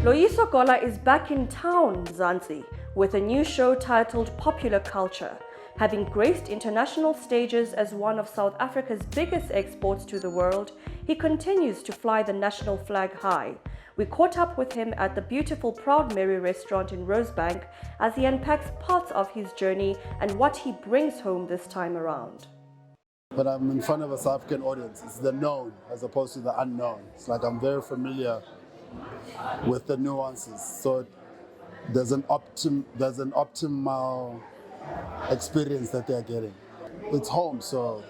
Loyiso Gola is back in town, Mzansi, with a new show titled Popular Culture. Having graced international stages as one of South Africa's biggest exports to the world, he continues to fly the national flag high. We caught up with him at the beautiful Proud Mary restaurant in Rosebank as he unpacks parts of his journey and what he brings home this time around. But I'm in front of a South African audience. It's the known as opposed to the unknown. It's like I'm very familiar with the nuances. So there's an optimal experience that they're getting. It's home, so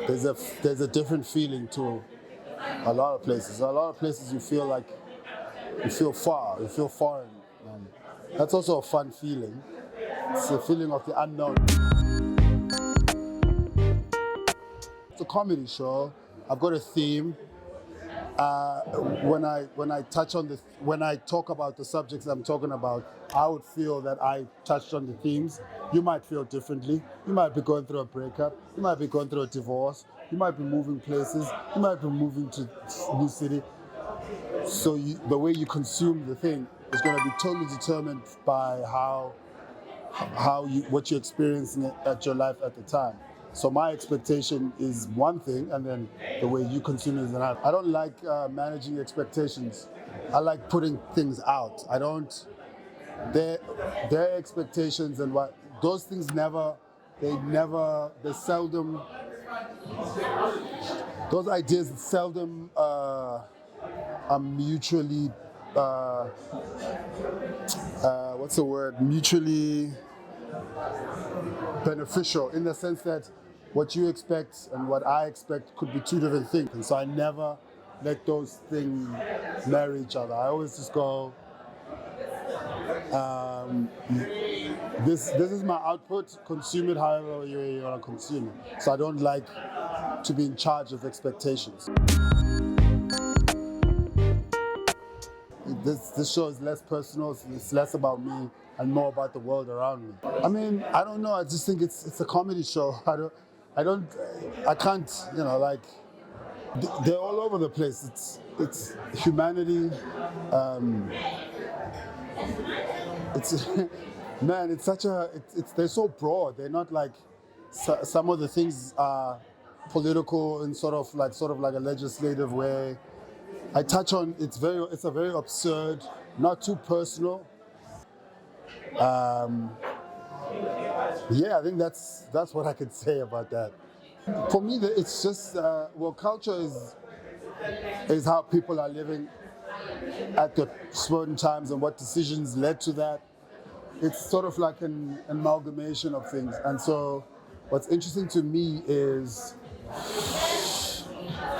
there's a different feeling to a lot of places. A lot of places you feel like you feel far, you feel foreign. That's also a fun feeling. It's a feeling of the unknown. It's a comedy show. I've got a theme. When I talk about the subjects I'm talking about, I would feel that I touched on the themes. You might feel differently. You might be going through a breakup. You might be going through a divorce. You might be moving places. You might be moving to a new city. So the way you consume the thing is going to be totally determined by what you're experiencing at your life at the time. So my expectation is one thing, and then the way you consume it is another. I don't like managing expectations. I like putting things out. I don't. Their expectations and what those things they seldom. Those ideas seldom are mutually. What's the word? Mutually beneficial, in the sense that what you expect and what I expect could be two different things. And so I never let those things marry each other. I always just go, this is my output, consume it however you want to consume it. So I don't like to be in charge of expectations. This show is less personal, it's less about me and more about the world around me. I mean, I don't know, I just think it's a comedy show. I can't, they're all over the place. It's humanity. They're so broad. They're not like, some of the things are political in sort of like a legislative way. I touch on, it's a very absurd, not too personal. I think that's what I could say about that. For me, it's just culture is how people are living at the certain times and what decisions led to that. It's sort of like an amalgamation of things. And so what's interesting to me is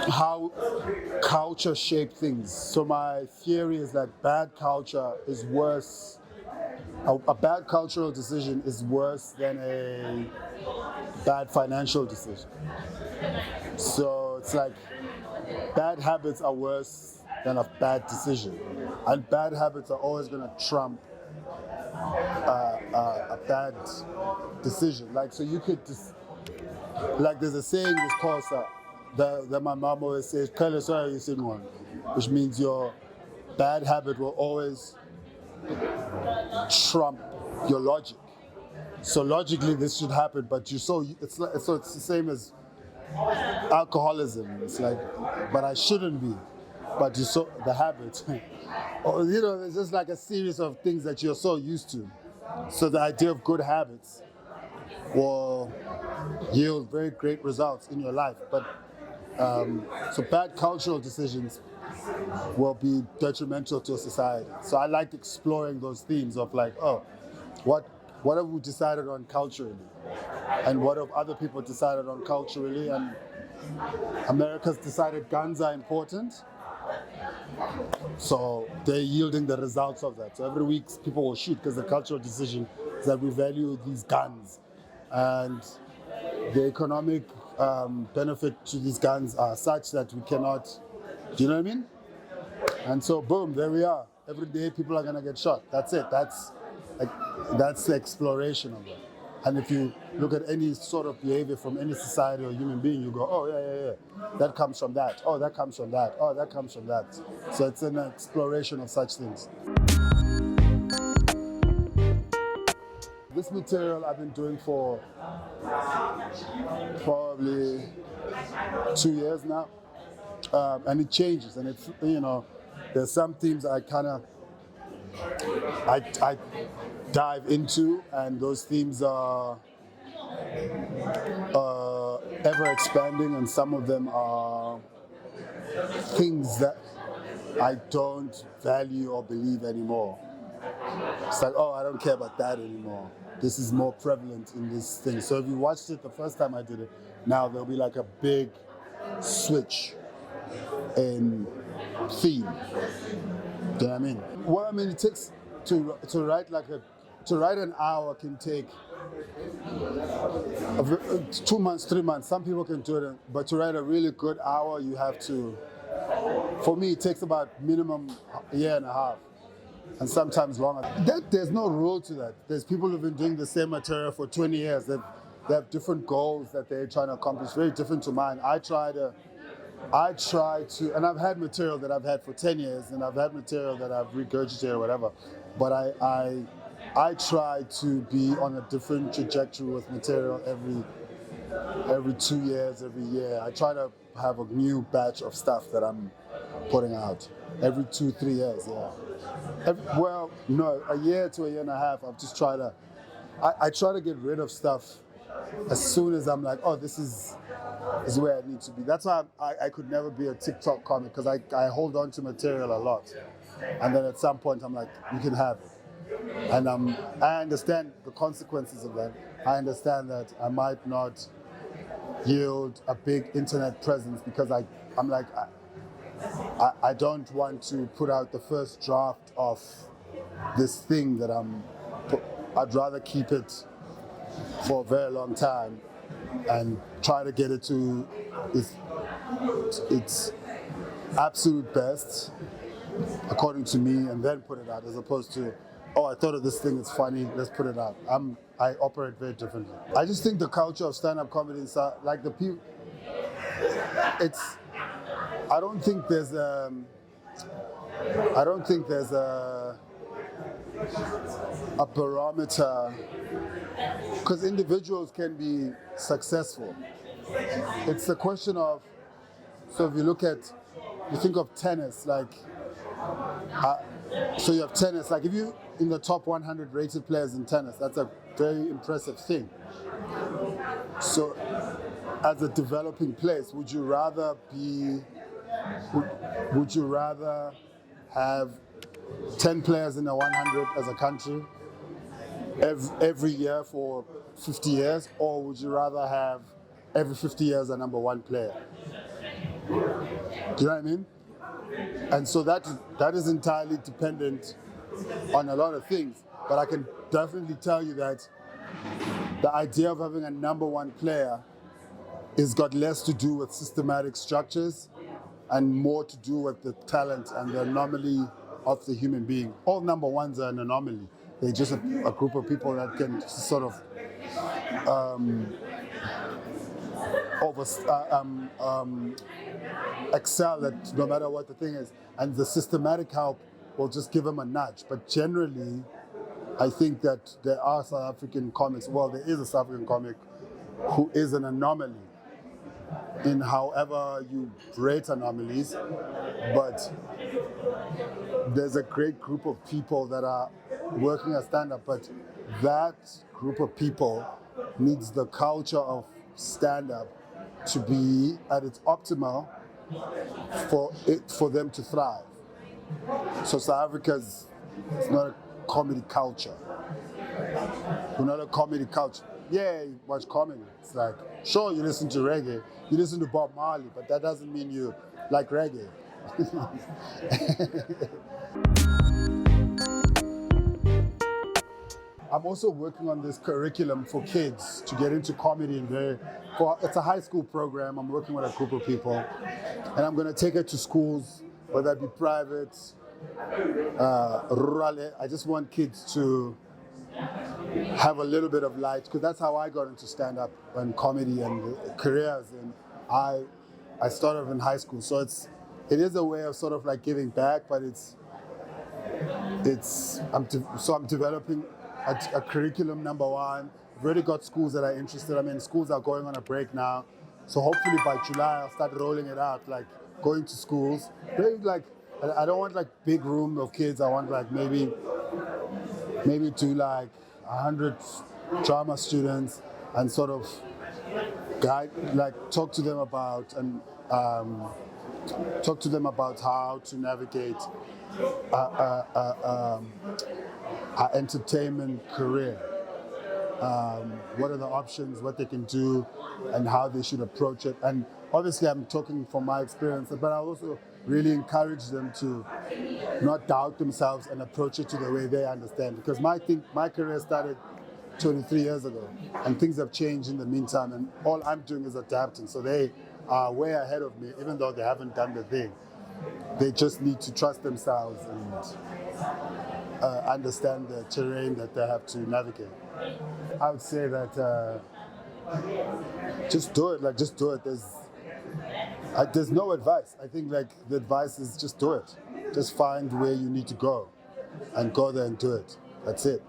how culture shaped things. So my theory is that bad culture is worse. A bad cultural decision is worse than a bad financial decision. So it's like bad habits are worse than a bad decision. And bad habits are always going to trump a bad decision. Like, so you could just, like there's a saying that's called that my mom always says, which means your bad habit will always trump your logic. So logically this should happen, but it's the same as alcoholism. It's like, but I shouldn't be. But the habit. Or, it's just like a series of things that you're so used to. So the idea of good habits will yield very great results in your life. But so bad cultural decisions will be detrimental to society. So I like exploring those themes of like, what have we decided on culturally? And what have other people decided on culturally? And America's decided guns are important. So they're yielding the results of that. So every week people will shoot because the cultural decision is that we value these guns. And the economic benefit to these guns are such that we cannot, do you know what I mean? And so boom, there we are. Every day people are gonna get shot. That's it. That's the exploration of it. And if you look at any sort of behavior from any society or human being, you go, oh, yeah. That comes from that. Oh, that comes from that. Oh, that comes from that. So it's an exploration of such things. This material I've been doing for probably 2 years now. And it changes. And it's, there's some themes I dive into, and those themes are ever expanding, and some of them are things that I don't value or believe anymore. It's like, oh, I don't care about that anymore. This is more prevalent in this thing. So if you watched it the first time I did it, now there'll be like a big switch in theme. Do you know what I mean? Well, I mean, it takes to write an hour can take 2 months, 3 months. Some people can do it, but to write a really good hour, you have to. For me, it takes about minimum a year and a half, and sometimes longer. There's no rule to that. There's people who've been doing the same material for 20 years. They have different goals that they're trying to accomplish, very different to mine. I try to, and I've had material that I've had for 10 years, and I've had material that I've regurgitated or whatever, but I try to be on a different trajectory with material every 2 years, every year. I try to have a new batch of stuff that I'm putting out every 2-3 years, yeah. A year to a year and a half. I've just tried to, I try to get rid of stuff as soon as I'm like, oh, this is where I need to be. That's why I could never be a TikTok comic, because I hold on to material a lot. And then at some point I'm like, you can have it. And I understand the consequences of that. I understand that I might not yield a big internet presence, because I'm like, I don't want to put out the first draft of this thing that I'd rather keep it for a very long time and try to get it to its absolute best, according to me, and then put it out, as opposed to, oh, I thought of this thing, it's funny, let's put it out. I operate very differently. I just think the culture of stand-up comedy is like the people. I don't think there's a barometer, because individuals can be successful. It's the question of, so if you think of tennis, like, so you have tennis, like if you in the top 100 rated players in tennis, that's a very impressive thing. So as a developing place, would you rather have 10 players in the 100 as a country every year for 50 years, or would you rather have every 50 years a number one player? Do you know what I mean? And so that is entirely dependent on a lot of things. But I can definitely tell you that the idea of having a number one player has got less to do with systematic structures and more to do with the talent and the anomaly of the human being. All number ones are an anomaly. They're just a group of people that can sort of excel at no matter what the thing is. And the systematic help will just give them a nudge. But generally, I think that there are South African comics. Well, there is a South African comic who is an anomaly in however you rate anomalies, but there's a great group of people that are working at stand-up, but that group of people needs the culture of stand-up to be at its optimal for them to thrive. So South Africa's it's not a comedy culture. We're not a comedy culture. Yeah, you watch comedy. It's like, sure, you listen to reggae, you listen to Bob Marley, but that doesn't mean you like reggae. I'm also working on this curriculum for kids to get into comedy. It's a high school program. I'm working with a group of people, and I'm going to take it to schools, whether it be private, rural. I just want kids to have a little bit of light, because that's how I got into stand-up and comedy and careers. And I started in high school, so it is a way of sort of like giving back, but I'm developing a curriculum, number one. I've already got schools that are interested. I mean, schools are going on a break now, so hopefully by July I'll start rolling it out, like going to schools. Maybe like I don't want like big room of kids. I want like maybe do like 100 drama students and sort of talk to them about how to navigate our entertainment career. What are the options, what they can do, and how they should approach it. And obviously I'm talking from my experience, but I also really encourage them to not doubt themselves and approach it to the way they understand. Because my career started 23 years ago, and things have changed in the meantime, and all I'm doing is adapting. So they are way ahead of me, even though they haven't done the thing. They just need to trust themselves and understand the terrain that they have to navigate. I would say that just do it. Just do it. There's no advice. I think like the advice is just do it. Just find where you need to go, and go there and do it. That's it.